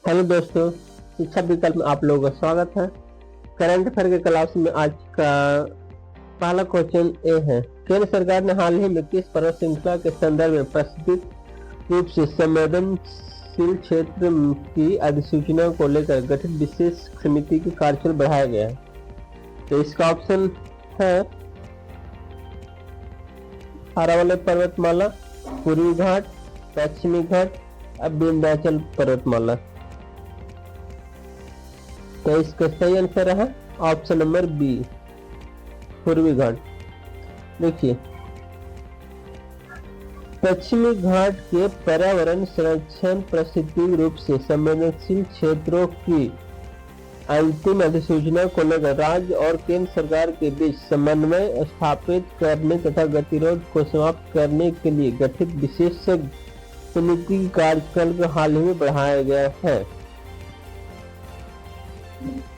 Hello दोस्तों, शिक्षा विकल्प में आप लोगों का स्वागत है। करंट अफेयर के क्लास में आज का पहला क्वेश्चन ए है। केंद्र सरकार ने हाल ही में किस पर्वत श्रृंखला के संदर्भ में प्रस्तावित रूप से संवेदनशील क्षेत्र की अधिसूचना को लेकर गठित विशेष समिति की कार्यकाल बढ़ाया गया है? तो इसका ऑप्शन है अरावली पर्वतमाला, पूर्वी घाट, पश्चिमी घाट, अब विंध्याचल पर्वतमाला। तो इसका सही आंसर है ऑप्शन नंबर बी, पूर्वी घाट। देखिए, पश्चिमी घाट के पर्यावरण संरक्षण पारिस्थितिक रूप से संवेदनशील क्षेत्रों की अंतिम अधिसूचना को लेकर राज्य और केंद्र सरकार के बीच समन्वय स्थापित करने तथा गतिरोध को समाप्त करने के लिए गठित विशेषज्ञ समिति की कार्यकाल को हाल ही में बढ़ाया गया है।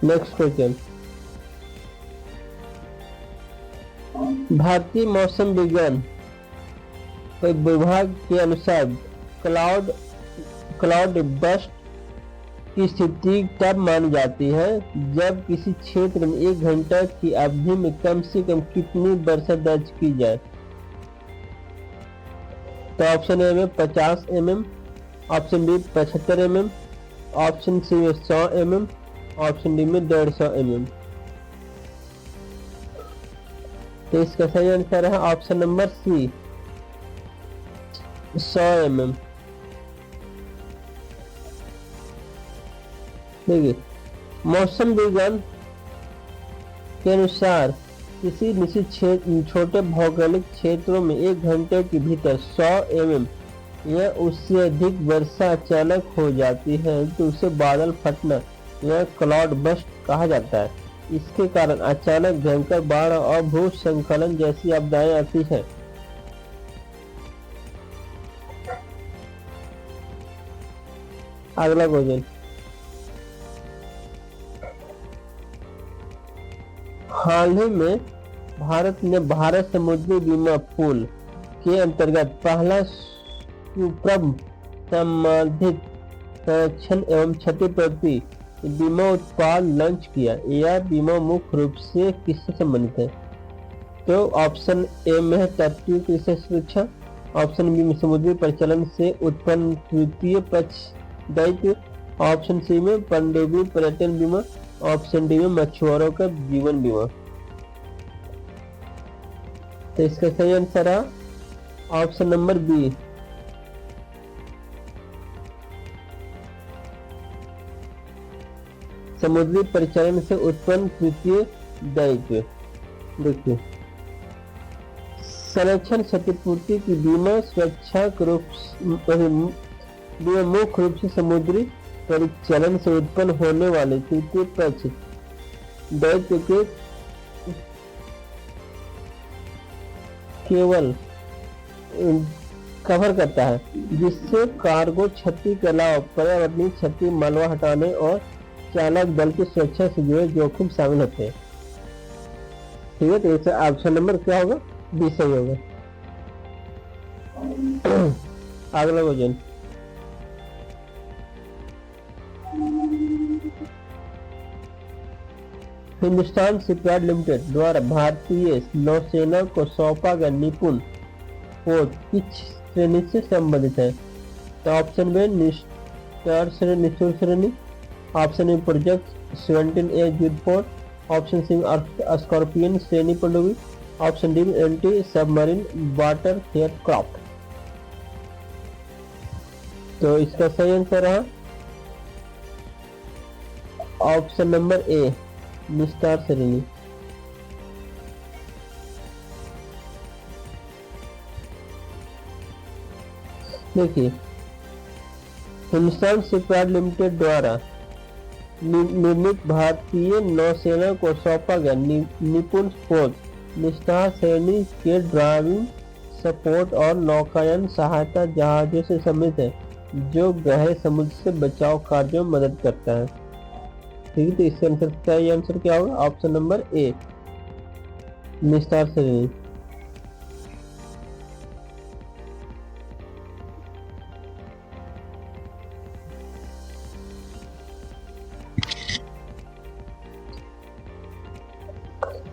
नेक्स्ट क्वेश्चन, भारतीय मौसम विज्ञान विभाग के अनुसार क्लाउड बस्ट की स्थिति तब मानी जाती है जब किसी क्षेत्र में 1 घंटा की अवधि में कम से कम कितनी वर्षा दर्ज की जाए? तो ऑप्शन ए में 50 mm, option B 75 mm, option C में 100 mm, ऑप्शन डी में 150 mm। तो इसका सही आंसर है ऑप्शन नंबर सी, 100 mm। देखिए, मौसम विज्ञान के अनुसार किसी निश्चित छोटे भौगोलिक क्षेत्रों में 1 घंटे के भीतर 100 mm या उससे अधिक वर्षा अचानक हो जाती है तो उसे बादल फटना या क्लाउड बस्ट कहा जाता है। इसके कारण अचानक भयंकर बाढ़ और भूस्खलन जैसी आपदाएं आती है। अगला क्वेश्चन, हाल ही में भारत ने भारत समुद्री बीमा पूल के अंतर्गत पहला सुप्रम संवर्धित संरक्षण एवं क्षतिपूर्ति बीमा उत्पाद लॉन्च किया। यह बीमा मुख्य रूप से किससे संबंधित है? तो ऑप्शन ए में है तटीय कृषि सुरक्षा, ऑप्शन बी में समुद्री परिचालन से उत्पन्न तृतीय पक्ष दायित्व, ऑप्शन सी में पनडुब्बी पर्यटन बीमा, ऑप्शन डी में मछुआरों का जीवन बीमा। तो इसका सही आंसर है ऑप्शन नंबर बी, समुद्री परिचालन से उत्पन्न तृतीय दायित्व। देखिए, संरक्षण क्षतिपूर्ति की बीमा सुरक्षा बीमा मुख्य रूप से समुद्री परिचालन से उत्पन्न होने वाले तृतीय पक्ष दायित्व के केवल कवर करता है, जिससे कार्गो क्षति के अलावा पर्यावरणीय क्षति, मलबा हटाने और चालक दल की सुरक्षा से जुड़े जोखिम शामिल होते हैं। ठीक है, तो इससे ऑप्शन नंबर क्या होगा? बी सही होगा। अगला क्वेश्चन, हिंदुस्तान शिपयार्ड लिमिटेड द्वारा भारतीय नौसेना को सौंपा गया निपुण पोत किस श्रेणी से संबंधित है? तो ऑप्शन बी निस्तर श्रेणी, निशुल्क श्रेणी, ऑप्शन ए प्रोजेक्ट 17A युद्ध पोत, ऑप्शन सी स्कॉर्पियन श्रेणी पनडुब्बी, option D anti submarine water aircraft. तो इसका सही आंसर है ऑप्शन नंबर ए, निस्तर श्रेणी। देखिए, हिंदुस्तान शिपयार्ड लिमिटेड द्वारा निर्मित भारतीय नौसेना को सौंपा गया निपुण पोत निस्तर श्रेणी के ड्राइविंग सपोर्ट और नौकायन सहायता जहाजों से सम्मिलित है, जो गहरे समुद्र से बचाव कार्यों में मदद करता है। ठीक है, तो इसका आंसर सही आंसर क्या होगा? ऑप्शन नंबर ए, निस्तर श्रेणी।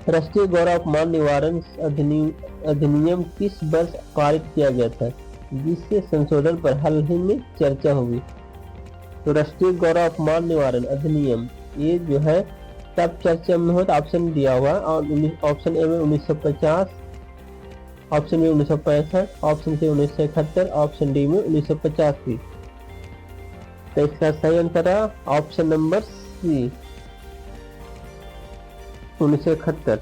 राष्ट्रीय गौरव अपमान निवारण अधिनियम किस वर्ष पारित किया गया था, जिसके संशोधन पर हाल ही में चर्चा होगी? तो राष्ट्रीय गौरव अपमान निवारण अधिनियम ये जो है तब चर्चा में हो तो ऑप्शन दिया हुआ, और ऑप्शन ए में 1950, option B 1965, option C 1971, option D में 1985। तो इसका सही आंसर है ऑप्शन नंबर सी 1971।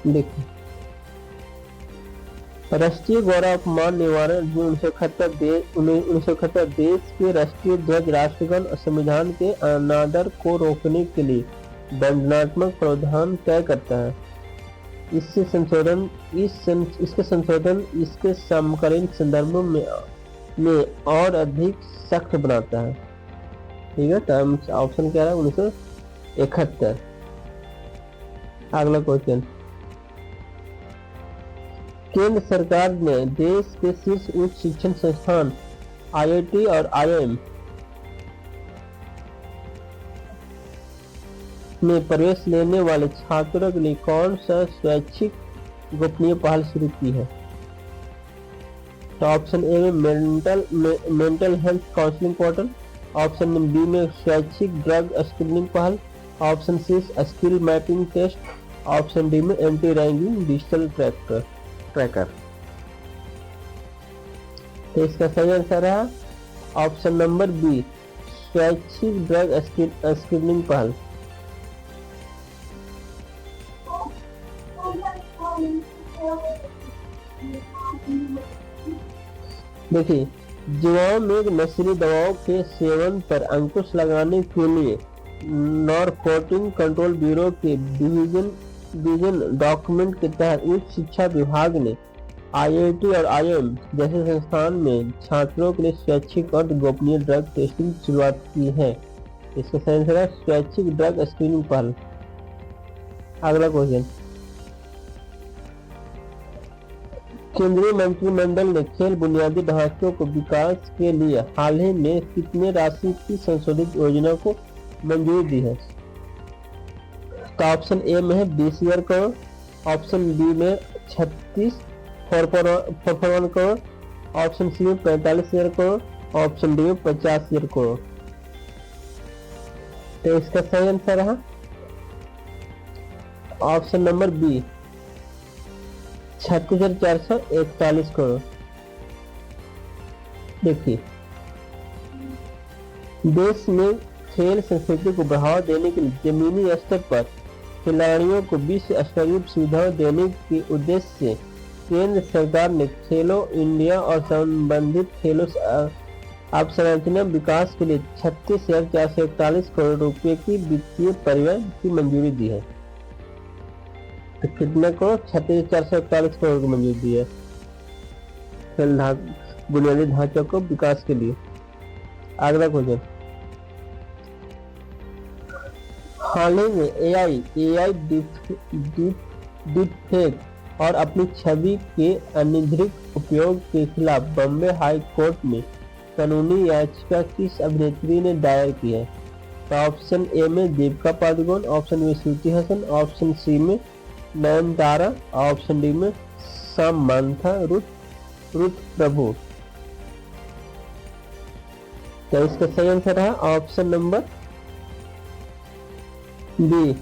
देखिए, राष्ट्रीय गौरव अपमान निवारण 1971 देश के राष्ट्रीय ध्वज, राष्ट्रगान और संविधान के अनादर को रोकने के लिए दंडात्मक प्रावधान तय करता है। इसके संशोधन इसके समकालीन संदर्भों में और अधिक सख्त बनाता है। ठीक है, तो ऑप्शन क्या है 1971। अगला क्वेश्चन, केंद्र सरकार ने देश के शीर्ष उच्च शिक्षण संस्थान आईआईटी और आईआईएम में प्रवेश लेने वाले छात्रों के लिए कौन सा स्वैच्छिक गोपनीय पहल शुरू की है? तो ऑप्शन ए में mental health counselling portal, option B में स्वैच्छिक ड्रग स्क्रीनिंग पहल, option C skill mapping test, option D में एंटी रैगिंग डिजिटल ट्रैकर। तो इसका सही आंसर है ऑप्शन नंबर बी स्वैच्छिक ड्रग स्क्रीनिंग पहल। देखिए, युवाओं में नशीली दवाओं के सेवन पर अंकुश लगाने के लिए नारकोटिक कंट्रोल ब्यूरो के विजन डॉक्यूमेंट के तहत उच्च शिक्षा विभाग ने आईआईटी और आईआईएम जैसे संस्थान में छात्रों के लिए स्वैच्छिक और गोपनीय ड्रग टेस्टिंग की शुरुआत की है। इसका सही आंसर है स्वैच्छिक ड्रग स्क्रीनिंग पहल। अगला क्वेश्चन, केंद्रीय मंत्रिमंडल ने खेल बुनियादी ढांचे को विकास के लिए हाल ही में कितने राशि की संशोधित योजना को मंजूरी दी है? तो ऑप्शन ए में है 20,000 करोड़, ऑप्शन बी में 36,441 करोड़, ऑप्शन सी में 45,000 करोड़, ऑप्शन डी में 50,000 करोड़। तो इसका सही आंसर है ऑप्शन नंबर बी 36,441 करोड़। देखिए, देश में खेल संस्कृति को बढ़ावा देने के लिए जमीनी स्तर पर खिलाड़ियों को विश्व स्तरीय सुविधाएं देने के उद्देश्य से केंद्र सरकार ने खेलो इंडिया और संबंधित खेलों अवसंरचना विकास के लिए 36,441 करोड़ रुपए की वित्तीय परिव्यय की मंजूरी दी है। तो कितने करोड़? 36,441 करोड़ की मंजूरी दी है खेल बुनियादी ढांचे को विकास के लिए। अगला क्वेश्चन, हाल ही में एआई डीपफेक और अपनी छवि के अनधिकृत उपयोग के खिलाफ बॉम्बे हाई कोर्ट में कानूनी याचिका किस अभिनेत्री ने दायर की है? तो ऑप्शन ए में Deepika Padukone, option B Shruti Haasan, option C में नयनतारा, ऑप्शन डी में सामंथा रुथ प्रभु। तो इसका सही आंसर है option number B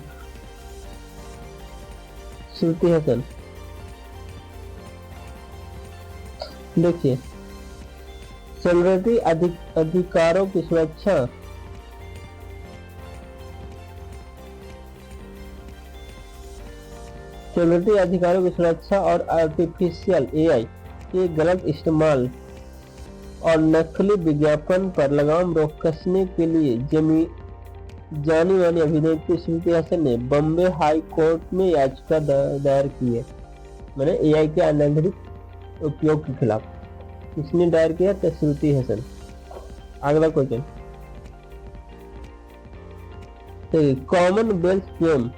Shruti Haasan. देखिए, सेलिब्रिटी अधिकारों की सुरक्षा और आर्टिफिशियल एआई के गलत इस्तेमाल और नकली विज्ञापन पर लगाम कसने के लिए जानी मानी अभिनेत्री श्रुति हसन ने बॉम्बे हाई कोर्ट में याचिका दायर की है, मैंने एआई के अनधिकृत उपयोग के खिलाफ। किसने दायर किया? तो श्रुति हसन। अगला क्वेश्चन, कॉमनवेल्थ गेम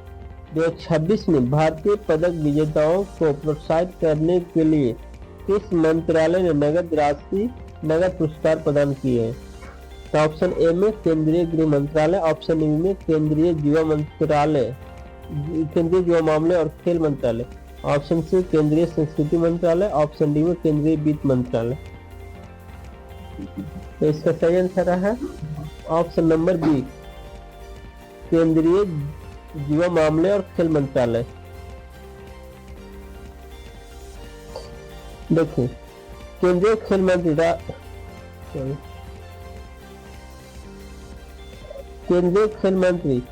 2026 में भारतीय पदक विजेताओं को प्रोत्साहित करने के लिए किस मंत्रालय ने नगद पुरस्कार प्रदान किए हैं? तो ऑप्शन ए में केंद्रीय गृह मंत्रालय, ऑप्शन बी में केंद्रीय युवा मंत्रालय, केंद्रीय युवा मामले और खेल मंत्रालय। ऑप्शन सी केंद्रीय संस्कृति मंत्रालय। ऑप्शन डी में केंद्रीय वित्त मंत्रालय। तो इसका सही आंसर है ऑप्शन नंबर बी केंद्रीय युवा मामले और खेल मंत्रालय। देखिए केंद्रीय खेल मंत्री केंद्रीय खेल मंत्री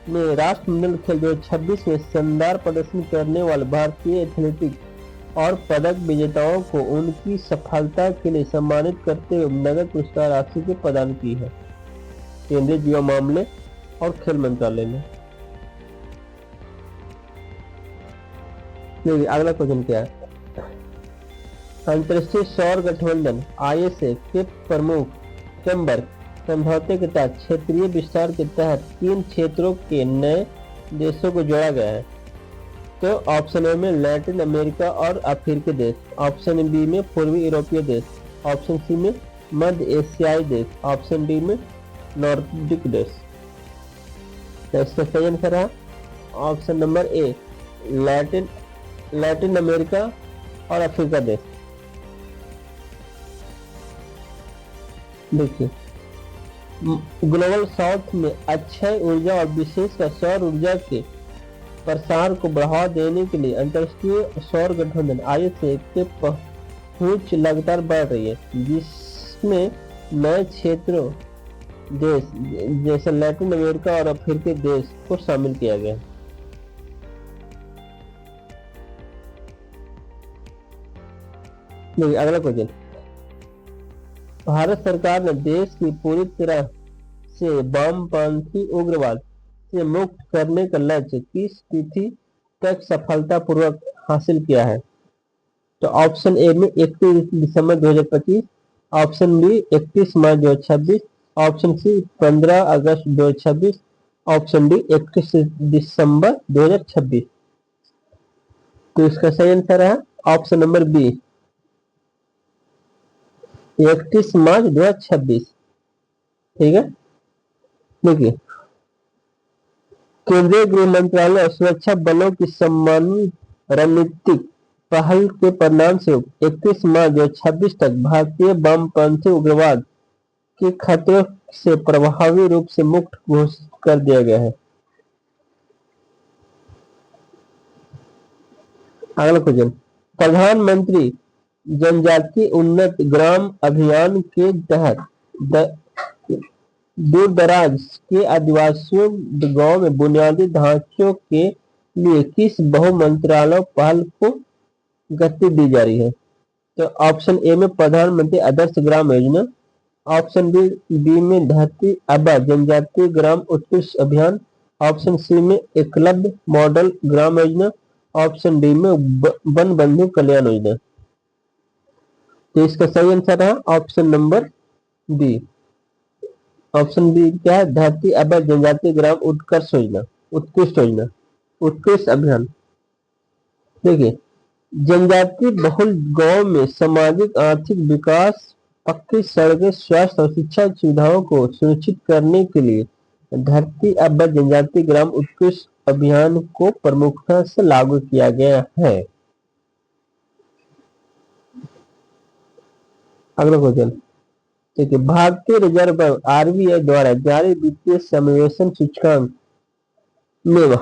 ने राष्ट्रमंडल खेल 2026 में शानदार प्रदर्शन करने वाले भारतीय एथलेटिक्स और पदक विजेताओं को उनकी सफलता के लिए सम्मानित करते हुए नगद पुरस्कार राशि की प्रदान की है केंद्रीय युवा मामले और खेल मंत्रालय ने। अगला क्वेश्चन क्या है? अंतर्राष्ट्रीय सौर गठबंधन ISA के प्रमुख चैम्बर समझौते के तहत क्षेत्रीय विस्तार के तहत किन क्षेत्रों के नए देशों को जोड़ा गया है? तो ऑप्शन ए में लैटिन अमेरिका और अफ्रीकी देश। ऑप्शन बी में पूर्वी यूरोपीय देश। ऑप्शन सी में मध्य एशियाई देश। ऑप्शन डी में नॉर्डिक देश। तो इसका सही आंसर है ऑप्शन नंबर ए लैटिन अमेरिका और अफ्रीका देश। देखिए ग्लोबल साउथ में अक्षय ऊर्जा और विशेषकर सौर ऊर्जा के प्रसार को बढ़ावा देने के लिए अंतर्राष्ट्रीय सौर गठबंधन ISA के पहुंच लगातार बढ़ रही है, जिसमें नए क्षेत्रों देश जैसे लैटिन अमेरिका और अफ्रीकी देश को शामिल किया गया है। अगला क्वेश्चन, भारत सरकार ने देश की पूरी तरह से वामपंथी उग्रवाद से मुक्त करने का लक्ष्य किस तिथि तक सफलतापूर्वक हासिल किया है? तो ऑप्शन ए में 31 दिसंबर 2025। ऑप्शन बी 31 मार्च 2026। ऑप्शन सी 15 अगस्त 2026। ऑप्शन डी 31 दिसंबर 2026। तो इसका सही आंसर है ऑप्शन नंबर बी 31 मार्च 2026। ठीक है, देखिए केंद्रीय गृह मंत्रालय और सुरक्षा बलों की सम्मानित रणनीतिक पहल के परिणाम स्वरूप 31 मार्च 2026 तक भारतीय वामपंथी उग्रवाद के खतरों से प्रभावी रूप से मुक्त घोषित कर दिया गया है। अगला क्वेश्चन, प्रधानमंत्री जनजातीय उन्नत ग्राम अभियान के तहत दूर दराज के आदिवासियों गांव में बुनियादी ढांचों के लिए किस बहु मंत्रालय पहल को गति दी जा रही है? तो ऑप्शन ए में प्रधानमंत्री आदर्श ग्राम योजना। ऑप्शन बी में धरती आबा जनजातीय ग्राम उत्कृष्ट अभियान। ऑप्शन सी में Eklavya model Gram Yojana. Option D में वन बंधु कल्याण योजना। तो इसका सही आंसर है option number B. Option B क्या है? धरती आबा जनजातीय ग्राम उत्कृष्ट योजना, उत्कृष्ट अभियान। देखिए जनजातीय बहुल गांव में सामाजिक आर्थिक विकास, पक्की सड़कें, स्वास्थ्य और शिक्षा सुविधाओं को सुनिश्चित करने के लिए धरती आबा जनजातीय ग्राम उत्कृष्ट अभियान को प्रमुखता से लागू किया गया है। अगला क्वेश्चन, देखिए भारतीय रिजर्व बैंक RBI द्वारा जारी वित्तीय समावेशन सूचकांक में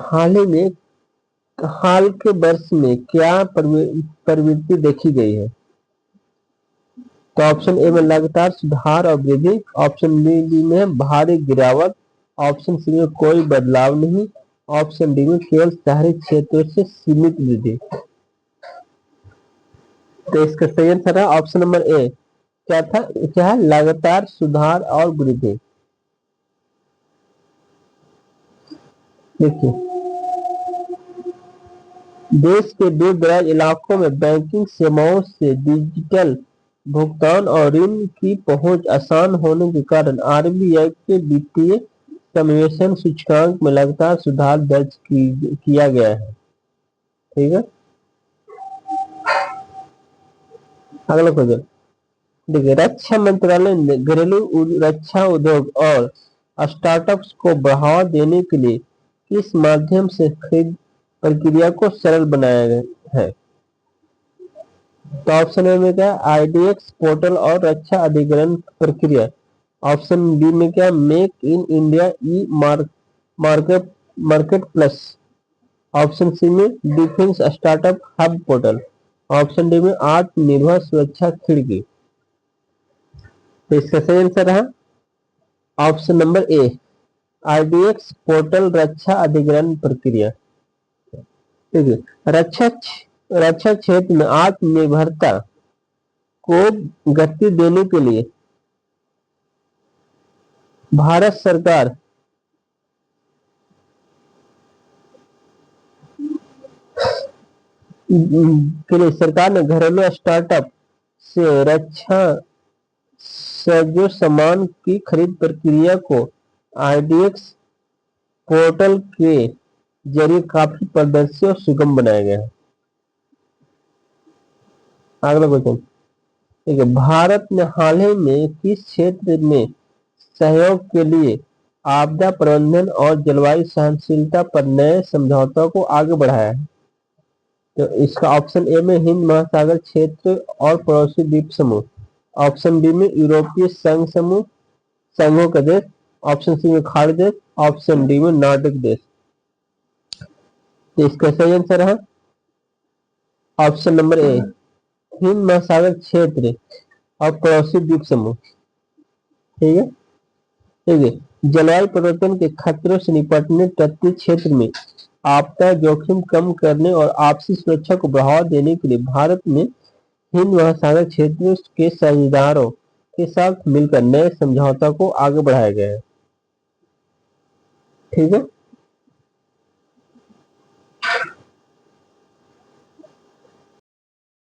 हाल के वर्ष में क्या प्रवृत्ति देखी गई है? तो ऑप्शन ए में लगातार सुधार और वृद्धि। ऑप्शन बी में भारी गिरावट। ऑप्शन सी में कोई बदलाव नहीं। ऑप्शन डी में केवल शहरी क्षेत्रों से सीमित वृद्धि। तो इसका सही आंसर है ऑप्शन नंबर ए। क्या है? लगातार सुधार और वृद्धि। देखिए देश के दूर दराज इलाकों में बैंकिंग सेवाओं से डिजिटल भुगतान और ऋण की पहुंच आसान होने के कारण RBI के वित्तीय समावेशन सूचकांक में लगातार सुधार दर्ज किया गया है। ठीक है, अगला क्वेश्चन, देखिए रक्षा मंत्रालय ने घरेलू रक्षा उद्योग और स्टार्टअप्स को बढ़ावा देने के लिए किस माध्यम से खरीद प्रक्रिया को सरल बनाया गया है? तो ऑप्शन ए में क्या, आईडीएक्स पोर्टल और रक्षा अधिग्रहण प्रक्रिया। ऑप्शन बी में क्या, make in India e market market plus. Option C में defence startup hub portal. Option D में आत्मनिर्भर सुरक्षा खिड़की। तो इसका सही आंसर रहा option number A, RDX portal Raksha Adhigrahan Prakriya. ठीक है। रक्षा क्षेत्र में आत्मनिर्भरता को गति देने के लिए भारत सरकार के लिए सरकार ने घरेलू स्टार्टअप से रक्षा जो सामान की खरीद प्रक्रिया को आरडीएक्स पोर्टल के जरिए काफी पारदर्शी और सुगम बनाया गया है। अगला क्वेश्चन, ठीक है, भारत ने हाल ही में किस क्षेत्र में सहयोग के लिए आपदा प्रबंधन और जलवायु सहनशीलता पर नए समझौतों को आगे बढ़ाया है? तो इसका ऑप्शन ए में हिंद महासागर क्षेत्र और पड़ोसी द्वीप समूह। ऑप्शन बी में यूरोपीय संघों का देश। ऑप्शन सी में खाड़ी देश। ऑप्शन डी में नॉर्डिक देश। तो इसका सही आंसर है ऑप्शन नंबर ए, हिंद महासागर क्षेत्र और पड़ोसी द्वीप समूह। ठीक है, ठीक है। जलवायु परिवर्तन के खतरों से निपटने, तटीय क्षेत्र में आपदा जोखिम कम करने और आपसी सुरक्षा को बढ़ावा देने के लिए भारत में हिंद महासागर क्षेत्र के साझेदारों के साथ मिलकर नए समझौता को आगे बढ़ाया गया है। ठीक है।